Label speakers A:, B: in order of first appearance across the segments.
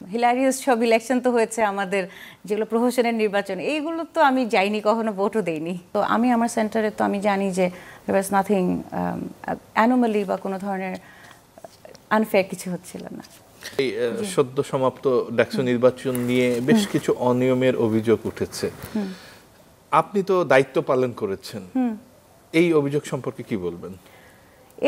A: Hilarious সব election তো হয়েছে আমাদের, যেগুলো প্রহসনের নির্বাচন, এইগুলো তো আমি যাইনি, কখনো ভোটও দেইনি। তো আমি আমার সেন্টারে তো আমি জানি যে দেয়ার ওয়াজ নাথিং অ্যানোমালি বা কোনো ধরনের আনফেয়ার কিছু হচ্ছিল না।
B: এই সদ্য সমাপ্ত ডাকসু নির্বাচন নিয়ে বেশ কিছু অনিয়মের অভিযোগ উঠেছে। আপনি তো দায়িত্ব পালন করেছেন, এই অভিযোগ সম্পর্কে কি বলবেন?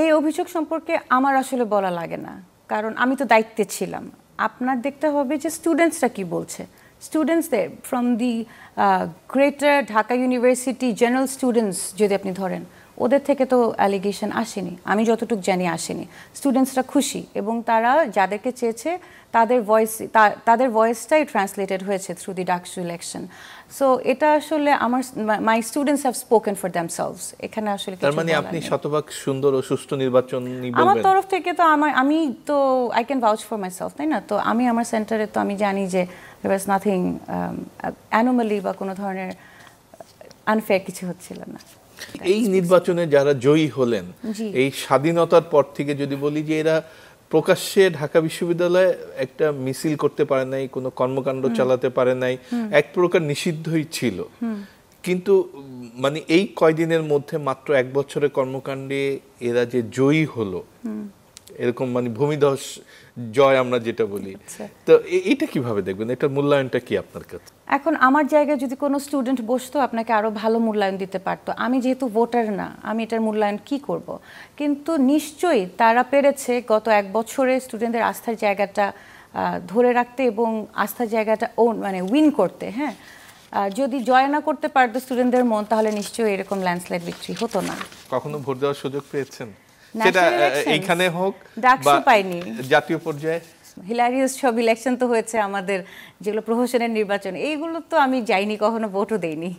A: এই অভিযোগ সম্পর্কে আমার আসলে বলা লাগে না, কারণ আমি তো দায়িত্বে ছিলাম। আপনার দেখতে হবে যে স্টুডেন্টসরা কি বলছে। স্টুডেন্টসদের from the greater Dhaka university general students যদি আপনি ধরেন, ওদের থেকে তো অ্যালিগেশন আসেনি, আমি যতটুকু জানি আসেনি। স্টুডেন্টসরা খুশি এবং তারা যাদেরকে চেয়েছে তাদের ভয়েসটাই ট্রান্সলেটেড হয়েছে through the DUCSU election. So এটা আসলে আমার my students have spoken for themselves. এখানে আসলে
B: তার মানে আপনি শতভাগ সুন্দর ও সুষ্ঠু নির্বাচন বলবেন?
A: আমার তরফ থেকে তো আমি তো আই ক্যান ভাউচ ফর মাইসেলফ, তাই না? তো আমি আমার সেন্টারে তো আমি জানি যে দেয়ার ওয়াজ নাথিং অ্যানোমালি বা কোনো ধরনের আনফেয়ার কিছু হচ্ছিল না।
B: এই নির্বাচনে যারা জয়ী হলেন, এই স্বাধীনতার পর থেকে যদি বলি যে এরা প্রকাশ্যে ঢাকা বিশ্ববিদ্যালয়ে একটা মিছিল করতে পারে নাই, কোনো কর্মকাণ্ড চালাতে পারে নাই, এক প্রকার নিষিদ্ধই ছিল। কিন্তু মানে এই কয়দিনের মধ্যে মাত্র এক বছরের কর্মকাণ্ডে এরা যে জয়ী হলো, এরকম মানে ভূমিধস জয় আমরা যেটা বলি, তো এটা কিভাবে দেখবেন? এটার মূল্যায়নটা কি আপনার কাছে?
A: এখন আমার জায়গায় যদি কোনো স্টুডেন্ট বসতো, আপনাকে আরো ভালো মূল্যায়ন দিতে পারতো। আমি যেহেতু ভোটার না, আমি এটার মূল্যায়ন কি করব? কিন্তু নিশ্চয়ই তারা পেরেছে গত এক বছরে স্টুডেন্টদের আস্থার জায়গাটা ধরে রাখতে এবং আস্থার জায়গাটা মানে উইন করতে। হ্যাঁ, যদি জয় না করতে পারতো স্টুডেন্টদের মন, তাহলে নিশ্চয়ই এরকম ল্যান্ডস্লাইড ভিক্টরি হতো না।
B: কখনো ভোট দেওয়ার সুযোগ পেয়েছেন? সেটা এইখানে হোক
A: বা পাইনি,
B: জাতীয় পর্যায়ে
A: হিলারিয়াস সব ইলেকশন তো হয়েছে আমাদের, যেগুলো প্রহসনের নির্বাচন, এইগুলো তো আমি যাইনি, কখনো ভোটও দেইনি।